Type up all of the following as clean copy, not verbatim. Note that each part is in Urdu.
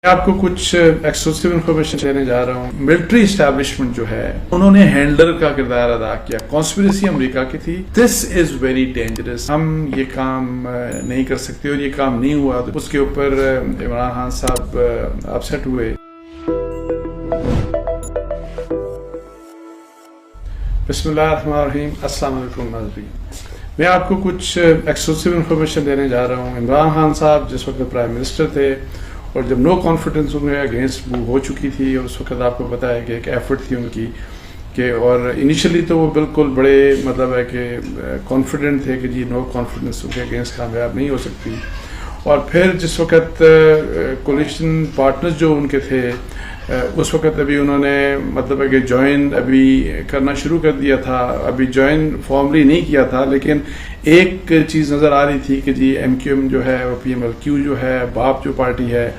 آپ کو کچھ ایکسکلوسیو انفارمیشن دینے جا رہا ہوں. ملٹری اسٹیبلشمنٹ جو ہے انہوں نے ہینڈلر کا کردار ادا کیا. کانسپریسی امریکہ کی تھی. دس از ویری ڈینجرس. ہم یہ کام نہیں کر سکتے اور یہ کام نہیں ہوا. تو اس کے اوپر عمران خان صاحب اپسیٹ ہوئے. بسم اللہ الرحمن الرحیم. السلام علیکم ناظرین. میں آپ کو کچھ ایکسکلوسیو انفارمیشن دینے جا رہا ہوں. عمران خان صاحب جس وقت پرائم منسٹر تھے اور جب نو کانفیڈنس ان کے اگینسٹ موو ہو چکی تھی اور اس وقت آپ کو پتا ہے کہ ایک ایفرٹ تھی ان کی کہ اور انیشلی تو وہ بالکل بڑے مطلب ہے کہ کانفیڈنٹ تھے کہ جی نو کانفیڈنس ان کے اگینسٹ کامیاب نہیں ہو سکتی. اور پھر جس وقت کولیشن پارٹنرز جو ان کے تھے اس وقت ابھی انہوں نے مطلب ہے کہ جوائن ابھی کرنا شروع کر دیا تھا. ابھی جوائن فارملی نہیں کیا تھا لیکن ایک چیز نظر آ رہی تھی کہ جی ایم کیو ایم جو ہے وہ پی ایم ایل کیو جو ہے باپ جو پارٹی ہے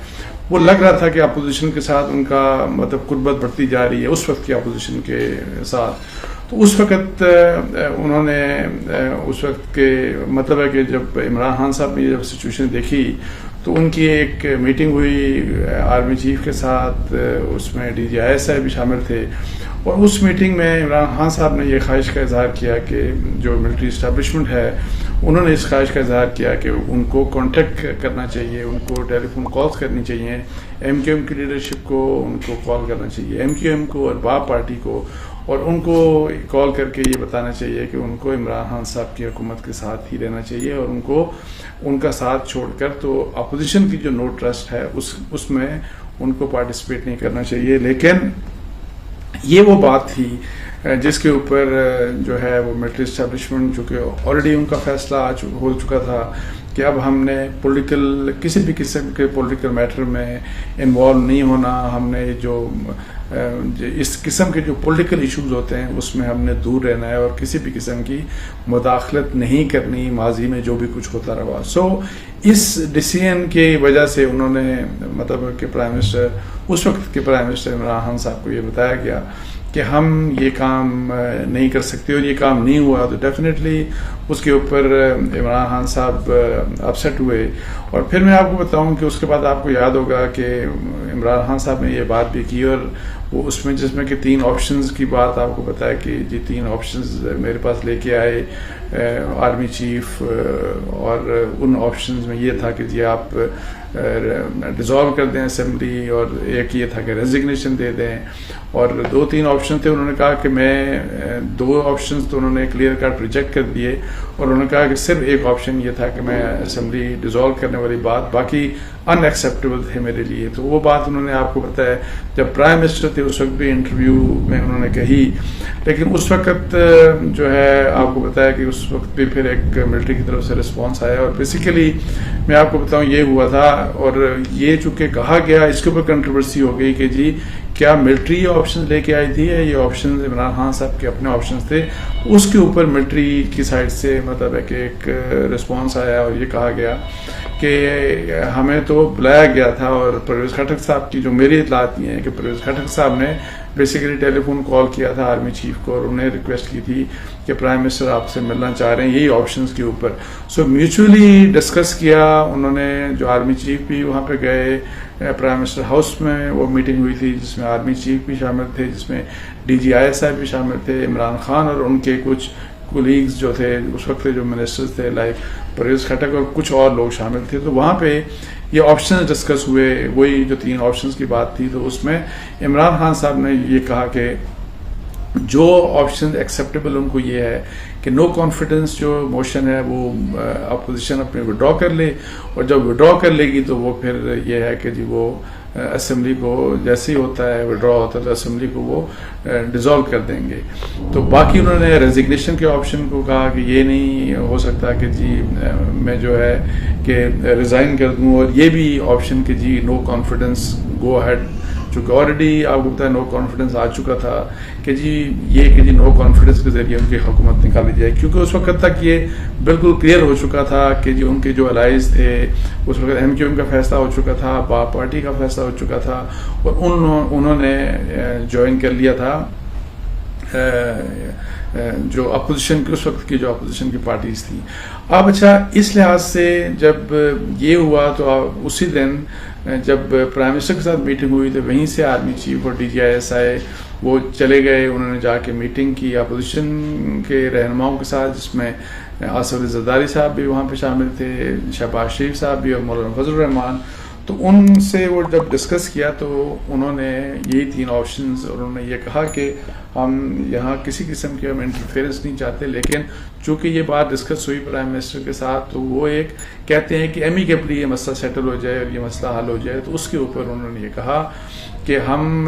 وہ لگ رہا تھا کہ اپوزیشن کے ساتھ ان کا مطلب قربت بڑھتی جا رہی ہے اس وقت کی اپوزیشن کے ساتھ. تو اس وقت انہوں نے اس وقت کے مطلب ہے کہ جب عمران خان صاحب نے جب سچویشن دیکھی تو ان کی ایک میٹنگ ہوئی آرمی چیف کے ساتھ. اس میں ڈی جی آئی ایس صاحب بھی شامل تھے اور اس میٹنگ میں عمران خان صاحب نے یہ خواہش کا اظہار کیا کہ جو ملٹری اسٹیبلشمنٹ ہے انہوں نے اس خواہش کا اظہار کیا کہ ان کو کانٹیکٹ کرنا چاہیے, ان کو ٹیلی فون کالز کرنی چاہیے, ایم کیو ایم کی لیڈرشپ کو ان کو کال کرنا چاہیے, ایم کیو ایم کو اور باپ پارٹی کو, اور ان کو کال کر کے یہ بتانا چاہیے کہ ان کو عمران خان صاحب کی حکومت کے ساتھ ہی رہنا چاہیے اور ان کو ان کا ساتھ چھوڑ کر تو اپوزیشن کی جو نو ٹرسٹ ہے اس میں ان کو پارٹیسپیٹ نہیں کرنا چاہیے. لیکن یہ وہ بات تھی جس کے اوپر جو ہے وہ ملٹری اسٹیبلشمنٹ چونکہ آلریڈی ان کا فیصلہ ہو چکا تھا کہ اب ہم نے پولیٹیکل کسی بھی قسم کے پولیٹیکل میٹر میں انوالو نہیں ہونا. ہم نے جو اس قسم کے جو پولیٹیکل ایشوز ہوتے ہیں اس میں ہم نے دور رہنا ہے اور کسی بھی قسم کی مداخلت نہیں کرنی ماضی میں جو بھی کچھ ہوتا رہا. سو اس ڈیسیژن کی وجہ سے انہوں نے مطلب کہ پرائم منسٹر اس وقت کے پرائم منسٹر عمران خان صاحب کو یہ بتایا گیا کہ ہم یہ کام نہیں کر سکتے اور یہ کام نہیں ہوا. تو ڈیفینیٹلی اس کے اوپر عمران خان صاحب اپسیٹ ہوئے. اور پھر میں آپ کو بتاؤں کہ اس کے بعد آپ کو یاد ہوگا کہ عمران خان صاحب نے یہ بات بھی کی اور وہ اس میں جس میں کہ 3 آپشنز کی بات آپ کو بتایا کہ جی 3 آپشنز میرے پاس لے کے آئے آرمی چیف, اور ان آپشنز میں یہ تھا کہ جی آپ ڈیزالو کر دیں اسمبلی, اور ایک یہ تھا کہ ریزگنیشن دے دیں, اور 2-3 آپشن تھے. انہوں نے کہا کہ میں 2 آپشنز تو انہوں نے کلیئر کٹ ریجیکٹ کر دیے اور انہوں نے کہا کہ صرف ایک آپشن یہ تھا کہ میں اسمبلی ڈیزالو کرنے والی بات باقی ان ایکسیپٹیبل تھے میرے لیے. تو وہ بات انہوں نے آپ کو بتایا جب پرائم منسٹر تھے اس وقت بھی انٹرویو میں انہوں نے کہی. لیکن اس وقت جو ہے آپ کو بتایا کہ اس وقت بھی پھر ایک ملٹری کی طرف سے رسپانس آیا اور بیسیکلی میں آپ کو بتاؤں یہ ہوا تھا. اور یہ چونکہ کہا گیا اس کے اوپر کنٹروورسی ہو گئی کہ جی کیا ملٹری آپشن لے کے آئی تھی یا یہ آپشن عمران خان صاحب کے اپنے آپشنز تھے. اس کے اوپر ملٹری کی سائڈ سے مطلب ہے کہ ایک رسپانس آیا اور یہ کہا گیا کہ ہمیں تو بلایا گیا تھا اور پرویز خٹک صاحب کی جو میری اطلاعات یہ ہیں کہ پرویز خٹک صاحب نے بیسیکلی ٹیلی فون کال کیا تھا آرمی چیف کو اور انہیں ریکویسٹ کی تھی کہ پرائم منسٹر آپ سے ملنا چاہ رہے ہیں یہی آپشنز کے اوپر. سو میوچولی ڈسکس کیا انہوں نے. جو آرمی چیف بھی وہاں پہ گئے, پرائم منسٹر ہاؤس میں وہ میٹنگ ہوئی تھی جس میں آرمی چیف بھی شامل تھے, جس میں ڈی جی آئی صاحب بھی شامل تھے, عمران خان اور ان کے کچھ کولیگز جو تھے اس وقت جو منسٹرز تھے لائک پرویز خٹک اور کچھ اور لوگ شامل تھے. تو وہاں پہ یہ آپشنز ڈسکس ہوئے, وہی جو 3 آپشنز کی بات تھی. تو اس میں عمران خان صاحب نے یہ کہا کہ جو آپشن ایکسیپٹیبل ان کو یہ ہے کہ نو کانفیڈنس جو موشن ہے وہ اپوزیشن اپنے وڈرا کر لے, اور جب وڈرا کر لے گی تو وہ پھر یہ ہے کہ جی وہ اسمبلی کو جیسے ہی ہوتا ہے وڈرا ہوتا ہے تو اسمبلی کو وہ ڈیزالو کر دیں گے. تو باقی انہوں نے ریزگنیشن کے آپشن کو کہا کہ یہ نہیں ہو سکتا کہ جی میں جو ہے کہ ریزائن کر دوں, اور یہ بھی آپشن کہ جی نو کانفیڈنس گو ہیڈ, چونکہ آلریڈی آپ کو پتا ہے نو کانفیڈنس آ چکا تھا کہ جی یہ کہ جی نو کانفیڈنس کے ذریعے ان کی حکومت نکالی جائے, کیونکہ اس وقت تک یہ بالکل کلیئر ہو چکا تھا کہ جی ان کے جو الائز تھے اس وقت ایم کیو ایم کا فیصلہ ہو چکا تھا, باپ پارٹی کا فیصلہ ہو چکا تھا, اور انہوں نے جوائن کر لیا تھا جو اپوزیشن کی اس وقت کی جو اپوزیشن کی پارٹیز تھیں. اب اچھا اس لحاظ سے جب یہ ہوا تو اسی دن جب پرائم منسٹر کے ساتھ میٹنگ ہوئی تو وہیں سے آرمی چیف اور DGIS آئے, وہ چلے گئے, انہوں نے جا کے میٹنگ کی اپوزیشن کے رہنماؤں کے ساتھ, جس میں آصف علی زرداری صاحب بھی وہاں پہ شامل تھے, شہباز شریف صاحب بھی اور مولانا فضل الرحمان. تو ان سے وہ جب ڈسکس کیا تو انہوں نے یہی 3 آپشنز, اور انہوں نے یہ کہا کہ ہم یہاں کسی قسم کی ہم انٹرفیئرنس نہیں چاہتے, لیکن چونکہ یہ بات ڈسکس ہوئی پرائم منسٹر کے ساتھ تو وہ ایک کہتے ہیں کہ ایمیکیبلی یہ مسئلہ سیٹل ہو جائے اور یہ مسئلہ حل ہو جائے. تو اس کے اوپر انہوں نے یہ کہا کہ ہم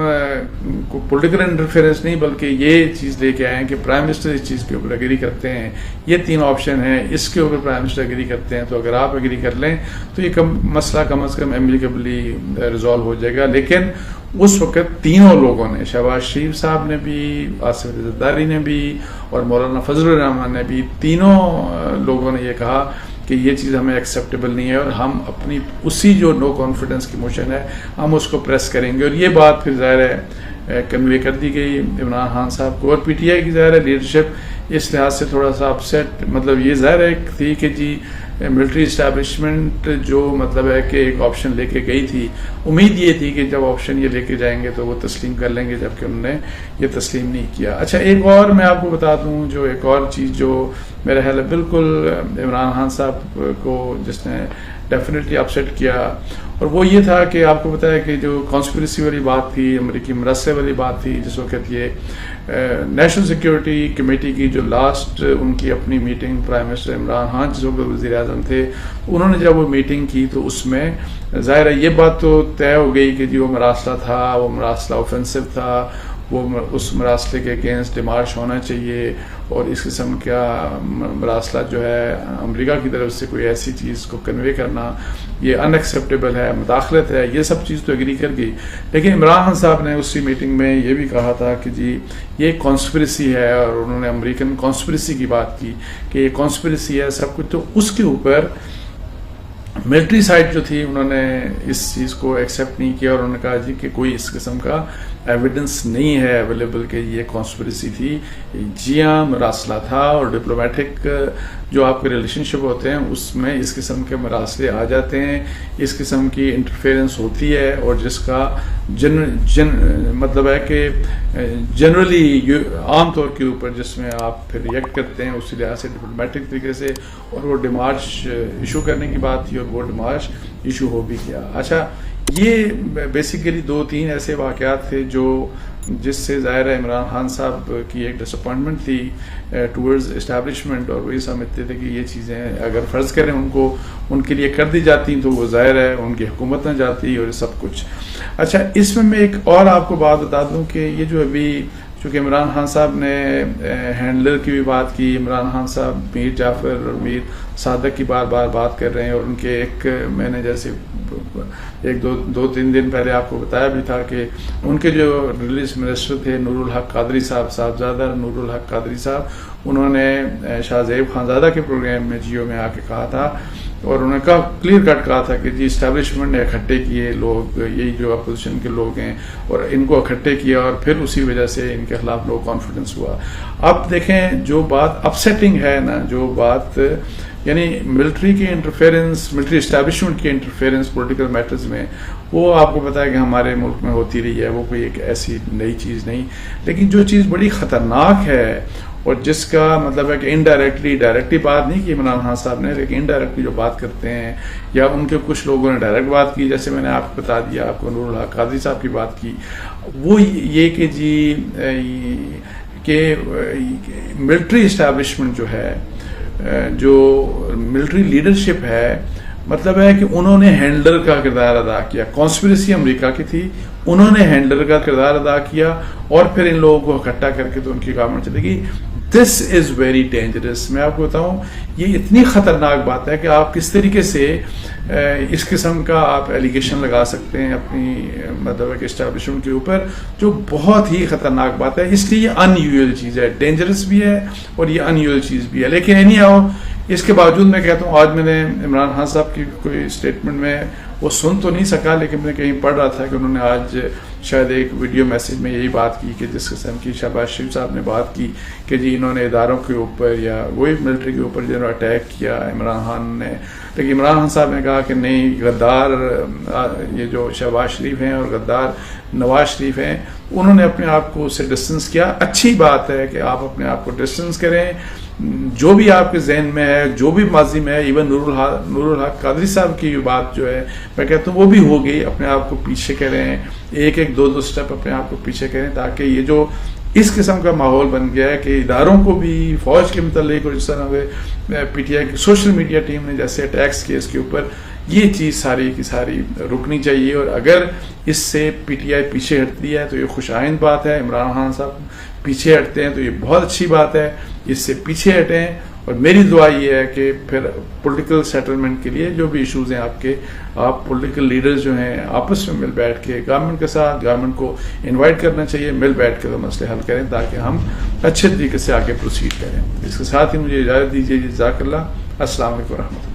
پولیٹیکل انٹرفیئرنس نہیں بلکہ یہ چیز لے کے آئے ہیں کہ پرائم منسٹر اس چیز کے اوپر اگری کرتے ہیں, یہ 3 آپشن ہیں, اس کے اوپر پرائم منسٹر اگری کرتے ہیں, تو اگر آپ اگری کر لیں تو یہ مسئلہ کم از کم ایمیکیبلی ریزالو ہو جائے گا. لیکن اس وقت تینوں لوگوں نے, شہباز شریف صاحب نے بھی, آصف علی زرداری نے بھی اور مولانا فضل الرحمان نے بھی, تینوں لوگوں نے یہ کہا کہ یہ چیز ہمیں ایکسیپٹیبل نہیں ہے اور ہم اپنی اسی جو نو کانفیڈنس کی موشن ہے ہم اس کو پریس کریں گے. اور یہ بات پھر ظاہر ہے کنوے کر دی گئی عمران خان صاحب کو, اور PTI کی ظاہر ہے لیڈرشپ اس لحاظ سے تھوڑا سا اپسیٹ, مطلب یہ ظاہر ہے تھی کہ جی ملٹری اسٹیبلشمنٹ جو مطلب ہے کہ ایک آپشن لے کے گئی تھی, امید یہ تھی کہ جب آپشن یہ لے کے جائیں گے تو وہ تسلیم کر لیں گے, جبکہ انہوں نے یہ تسلیم نہیں کیا. اچھا, ایک اور میں آپ کو بتا دوں, جو ایک اور چیز جو میرا خیال ہے بالکل عمران خان صاحب کو جس نے ڈیفینیٹلی اپسیٹ کیا, اور وہ یہ تھا کہ آپ کو بتایا کہ جو کانسپریسی والی بات تھی, امریکی مرثے والی بات تھی, جس وقت یہ نیشنل سیکیورٹی کمیٹی کی جو لاسٹ ان کی اپنی meeting prime minister Imran Khan جس وقت وزیر اعظم تھے, انہوں نے جب وہ میٹنگ کی تو اس میں ظاہر ہے یہ بات تو طے ہو گئی کہ جی وہ مراسلہ تھا, وہ مراسلہ اوفینسو تھا, وہ اس مراسلے کے اگینسٹ ڈیمارش ہونا چاہیے, اور اس قسم کا مراسلہ جو ہے امریکہ کی طرف سے کوئی ایسی چیز کو کنوے کرنا یہ ان ایکسیپٹیبل ہے, مداخلت ہے, یہ سب چیز تو اگری کر گئی. لیکن عمران خان صاحب نے اسی میٹنگ میں یہ بھی کہا تھا کہ جی یہ کانسپریسی ہے, اور انہوں نے امریکن کانسپریسی کی بات کی کہ یہ کانسپریسی ہے سب کچھ. تو اس کے اوپر ملٹری سائڈ جو تھی انہوں نے اس چیز کو ایکسیپٹ نہیں کیا, اور انہوں نے کہا جی کہ کوئی اس قسم کا ایویڈنس نہیں ہے اویلیبل کہ یہ کانسپریسی تھی, جی ہاں مراسلہ تھا, اور ڈپلومیٹک جو آپ کے ریلیشن شپ ہوتے ہیں اس میں اس قسم کے مراسلے آ جاتے ہیں, اس قسم کی انٹرفیئرنس ہوتی ہے, اور جس کا مطلب ہے کہ جنرلی عام طور کے اوپر جس میں آپ پھر ریئیکٹ کرتے ہیں اسی لحاظ سے ڈپلومیٹک طریقے سے, اور وہ ڈیمارش ایشو کرنے کی بات تھی, اور وہ ڈیمارش ایشو ہو بھی کیا. اچھا, یہ بیسیکلی 2-3 ایسے واقعات تھے جو جس سے ظاہر ہے عمران خان صاحب کی ایک ڈس اپوائنٹمنٹ تھی ٹورڈز اسٹیبلشمنٹ, اور وہی سمجھتے تھے کہ یہ چیزیں اگر فرض کریں ان کو ان کے لیے کر دی جاتی تو وہ ظاہر ہے ان کی حکومت نہ جاتی اور سب کچھ. اچھا, اس میں ایک اور آپ کو بات بتا دوں کہ یہ جو ابھی چونکہ عمران خان صاحب نے ہینڈلر کی بھی بات کی, عمران خان صاحب میر جعفر اور میر صادق کی بار بار بات کر رہے ہیں, اور ان کے ایک میں نے جیسے 2-3 دن پہلے آپ کو بتایا بھی تھا کہ ان کے جو ریلیز منسٹر تھے نور الحق قادری صاحب, صاحبزادہ نور الحق قادری صاحب, انہوں نے شاہ زیب خانزادہ کے پروگرام میں جیو میں آ کے کہا تھا, اور انہوں نے کہا کلیئر کٹ کہا تھا کہ جی اسٹیبلشمنٹ نے اکٹھے کیے لوگ, یہی جو اپوزیشن کے لوگ ہیں, اور ان کو اکٹھے کیا, اور پھر اسی وجہ سے ان کے خلاف لو کانفیڈنس ہوا. اب دیکھیں جو بات اپسیٹنگ ہے نا, جو بات یعنی ملٹری کی انٹرفیئرنس, ملٹری اسٹیبلشمنٹ کی انٹرفیئرنس پولیٹیکل میٹرز میں, وہ آپ کو پتا ہے کہ ہمارے ملک میں ہوتی رہی ہے, وہ کوئی ایک ایسی نئی چیز نہیں. لیکن جو چیز بڑی خطرناک ہے اور جس کا مطلب ہے کہ انڈائریکٹلی, ڈائریکٹلی بات نہیں کی عمران خان صاحب نے, لیکن انڈائریکٹلی جو بات کرتے ہیں یا ان کے کچھ لوگوں نے ڈائریکٹ بات کی, جیسے میں نے آپ کو بتا دیا, آپ کو نور الحق قادری صاحب کی بات کی, وہ یہ کہ جی کہ ملٹری اسٹیبلشمنٹ جو ہے, جو ملٹری لیڈرشپ ہے, مطلب ہے کہ انہوں نے ہینڈلر کا کردار ادا کیا. کانسپریسی امریکہ کی تھی, انہوں نے ہینڈلر کا کردار ادا کیا, اور پھر ان لوگوں کو اکٹھا کر کے تو ان کی گورنمنٹ چلے گی. دس از ویری ڈینجرس. میں آپ کو بتاؤں یہ اتنی خطرناک بات ہے کہ آپ کس طریقے سے اس قسم کا آپ ایلیگیشن لگا سکتے ہیں اپنی مطلب کہ اسٹیبلشمنٹ کے اوپر, جو بہت ہی خطرناک بات ہے. اس لیے یہ ان یوزل چیز ہے, ڈینجرس بھی ہے اور یہ ان یوزل چیز بھی ہے. لیکن اینی ہاؤ اس کے باوجود میں کہتا ہوں، آج میں نے عمران خان صاحب کی کوئی اسٹیٹمنٹ میں وہ سن تو نہیں سکا، لیکن میں کہیں پڑھ رہا تھا کہ انہوں نے آج شاید ایک ویڈیو میسیج میں یہی بات کی کہ جس قسم کی شہباز شریف صاحب نے بات کی کہ جی انہوں نے اداروں کے اوپر یا وہی ملٹری کے اوپر جنہوں نے اٹیک کیا عمران خان نے، لیکن عمران خان صاحب نے کہا کہ نہیں، غدار یہ جو شہباز شریف ہیں اور غدار نواز شریف ہیں، انہوں نے اپنے آپ کو اس سے ڈسٹنس کیا۔ اچھی بات ہے کہ آپ اپنے آپ کو ڈسٹنس کریں، جو بھی آپ کے ذہن میں ہے، جو بھی ماضی میں ہے، ایون نور الحق قادری صاحب کی بات جو ہے میں کہتا ہوں وہ بھی ہو گئی، اپنے آپ کو پیچھے کریں، ایک دو سٹیپ اپنے آپ کو پیچھے کریں، تاکہ یہ جو اس قسم کا ماحول بن گیا ہے کہ اداروں کو بھی فوج کے متعلق، اور جس طرح پی ٹی آئی کی سوشل میڈیا ٹیم نے جیسے اٹیکس کیے اس کے اوپر، یہ چیز ساری کی ساری رکنی چاہیے، اور اگر اس سے پی ٹی آئی پیچھے ہٹتی ہے تو یہ خوش آئند بات ہے، عمران خان صاحب پیچھے ہٹتے ہیں تو یہ بہت اچھی بات ہے، اس سے پیچھے ہٹیں، اور میری دعا یہ ہے کہ پھر پولیٹیکل سیٹلمنٹ کے لیے جو بھی ایشوز ہیں آپ پولیٹیکل لیڈرز جو ہیں آپس میں مل بیٹھ کے گورنمنٹ کے ساتھ، گورنمنٹ کو انوائٹ کرنا چاہیے، مل بیٹھ کے تو مسئلے حل کریں تاکہ ہم اچھے طریقے سے آگے پروسیڈ کریں۔ اس کے ساتھ ہی مجھے اجازت دیجیے، جزاک اللہ، السلام علیکم ورحمۃ اللہ۔